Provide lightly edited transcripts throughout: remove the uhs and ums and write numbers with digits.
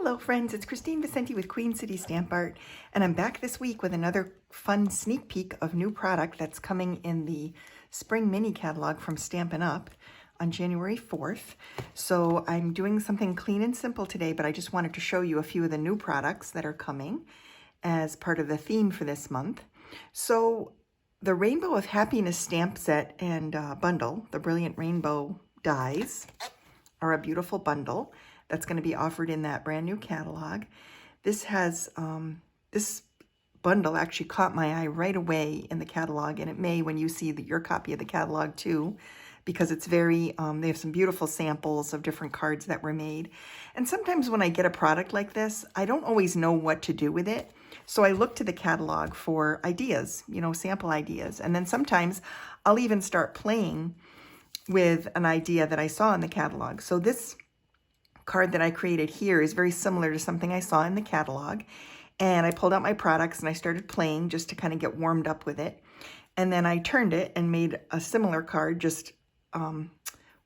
Hello friends, it's Kristine Vicente with Queen City Stamp Art, and I'm back this week with another fun sneak peek of new product that's coming in the Spring Mini Catalog from Stampin' Up! On January 4th. So I'm doing something clean and simple today, but I just wanted to show you a few of the new products that are coming as part of the theme for this month. So the Rainbow of Happiness stamp set and bundle, the Brilliant Rainbow dies, are a beautiful bundle that's going to be offered in that brand new catalog. This has, this bundle actually caught my eye right away in the catalog, and it may when you see your copy of the catalog too, because it's very, they have some beautiful samples of different cards that were made. And sometimes when I get a product like this, I don't always know what to do with it. So I look to the catalog for ideas, you know, sample ideas. And then sometimes I'll even start playing with an idea that I saw in the catalog. So this card that I created here is very similar to something I saw in the catalog. And I pulled out my products and I started playing just to kind of get warmed up with it. And then I turned it and made a similar card, just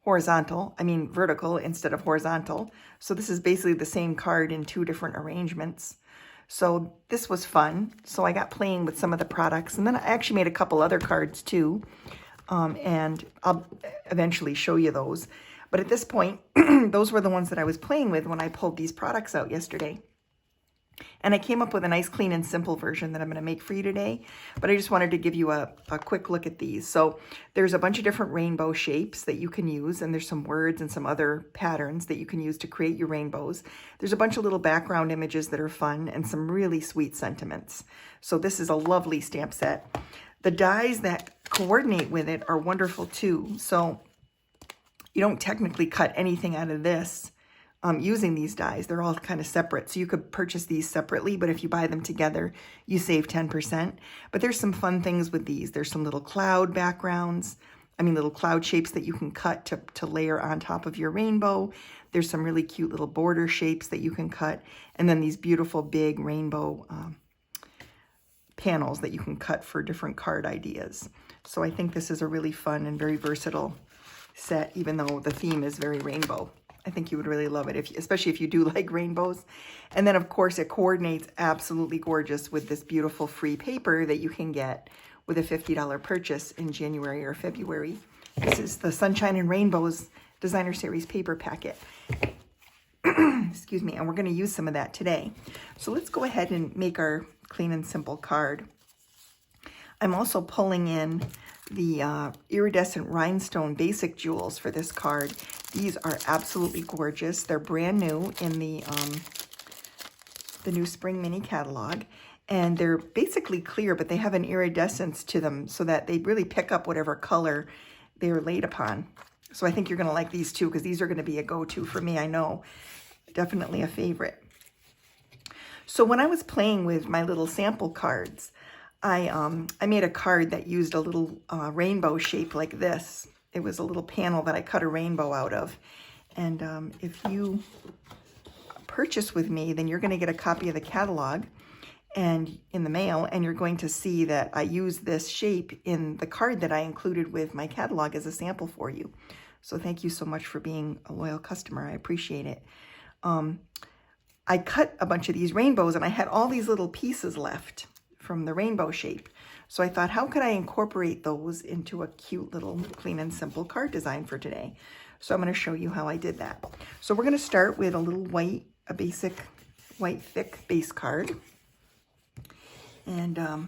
vertical instead of horizontal. So this is basically the same card in two different arrangements. So this was fun. So I got playing with some of the products, and then I actually made a couple other cards too. And I'll eventually show you those. But at this point, those were the ones that I was playing with when I pulled these products out yesterday. And I came up with a nice, clean, and simple version that I'm going to make for you today. But I just wanted to give you a quick look at these. So there's a bunch of different rainbow shapes that you can use. And there's some words and some other patterns that you can use to create your rainbows. There's a bunch of little background images that are fun and some really sweet sentiments. So this is a lovely stamp set. The dies that coordinate with it are wonderful too. So you don't technically cut anything out of this using these dies. They're all kind of separate. So you could purchase these separately, but if you buy them together, you save 10%. But there's some fun things with these. There's some little cloud backgrounds. Little cloud shapes that you can cut to layer on top of your rainbow. There's some really cute little border shapes that you can cut. And then these beautiful big rainbow panels that you can cut for different card ideas. So I think this is a really fun and very versatile set, even though the theme is very rainbow. I think you would really love it, especially if you do like rainbows. And then, of course, it coordinates absolutely gorgeous with this beautiful free paper that you can get with a $50 purchase in January or February. This is the Sunshine and Rainbows Designer Series paper packet. Excuse me, and we're going to use some of that today. So let's go ahead and make our clean and simple card. I'm also pulling in the iridescent rhinestone basic jewels for this card. These are absolutely gorgeous. They're brand new in the new Spring Mini catalog. And they're basically clear, but they have an iridescence to them so that they really pick up whatever color they're laid upon. So I think you're going to like these too, because these are going to be a go-to for me, I know. Definitely a favorite. So when I was playing with my little sample cards, I made a card that used a little rainbow shape like this. It was a little panel that I cut a rainbow out of. And if you purchase with me, then you're going to get a copy of the catalog and in the mail, and you're going to see that I used this shape in the card that I included with my catalog as a sample for you. So thank you so much for being a loyal customer. I appreciate it. I cut a bunch of these rainbows, and I had all these little pieces left from the rainbow shape. So I thought, how could I incorporate those into a cute little clean and simple card design for today? So I'm going to show you how I did that. So we're going to start with a basic white thick base card. And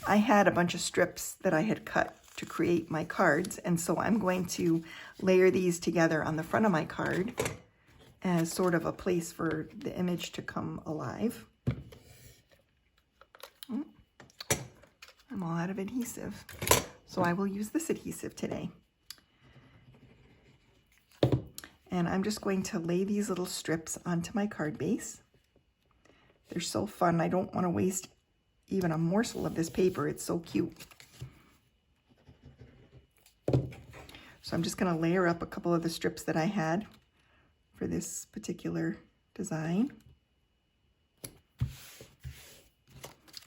I had a bunch of strips that I had cut to create my cards. And so I'm going to layer these together on the front of my card as sort of a place for the image to come alive. I'm all out of adhesive, so I will use this adhesive today. And I'm just going to lay these little strips onto my card base. They're so fun. I don't want to waste even a morsel of this paper. It's so cute. So I'm just going to layer up a couple of the strips that I had for this particular design.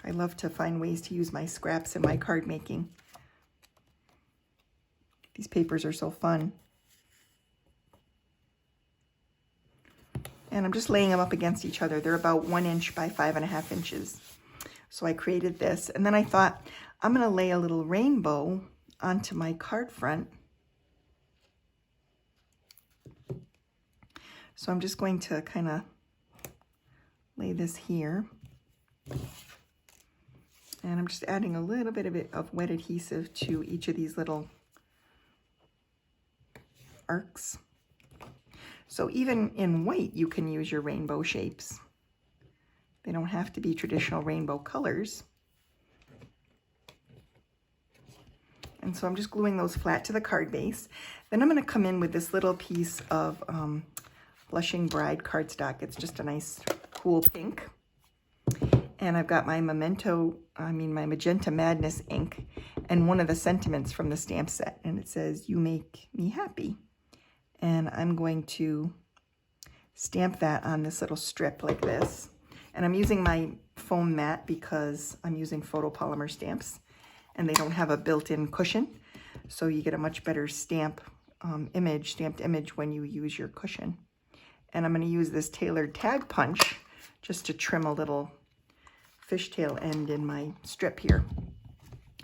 I love to find ways to use my scraps in my card making. These papers are so fun. And I'm just laying them up against each other. They're about 1 inch by 5.5 inches. So I created this, and then I thought I'm going to lay a little rainbow onto my card front. So I'm just going to kind of lay this here. And I'm just adding a little bit of wet adhesive to each of these little arcs. So even in white, you can use your rainbow shapes. They don't have to be traditional rainbow colors. And so I'm just gluing those flat to the card base. Then I'm going to come in with this little piece of Blushing Bride cardstock. It's just a nice, cool pink. And I've got my my Magenta Madness ink and one of the sentiments from the stamp set. And it says, "You make me happy." And I'm going to stamp that on this little strip like this. And I'm using my foam mat because I'm using photopolymer stamps and they don't have a built-in cushion. So you get a much better stamped image when you use your cushion. And I'm going to use this tailored tag punch just to trim a little fishtail end in my strip here.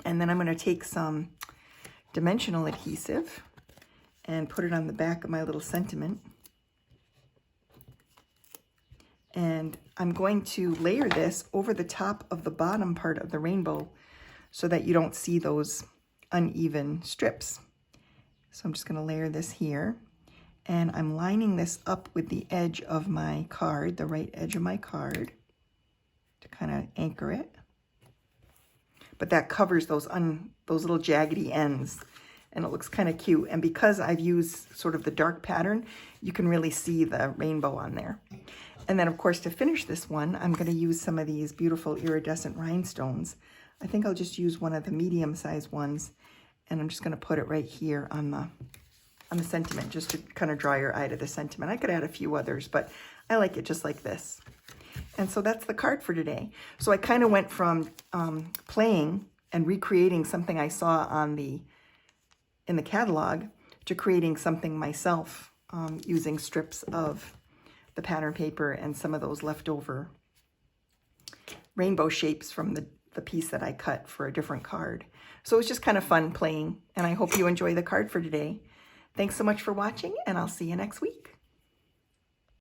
And then I'm going to take some dimensional adhesive and put it on the back of my little sentiment. And I'm going to layer this over the top of the bottom part of the rainbow so that you don't see those uneven strips. So I'm just going to layer this here. And I'm lining this up with the edge of my card, the right edge of my card, to kind of anchor it. But that covers those little jaggedy ends, and it looks kind of cute. And because I've used sort of the dark pattern, you can really see the rainbow on there. And then, of course, to finish this one, I'm going to use some of these beautiful iridescent rhinestones. I think I'll just use one of the medium-sized ones, and I'm just going to put it right here on the sentiment, just to kind of draw your eye to the sentiment. I could add a few others, but I like it just like this. And so that's the card for today. So I kind of went from playing and recreating something I saw in the catalog to creating something myself using strips of the pattern paper and some of those leftover rainbow shapes from the piece that I cut for a different card. So it was just kind of fun playing, and I hope you enjoy the card for today. Thanks so much for watching, and I'll see you next week.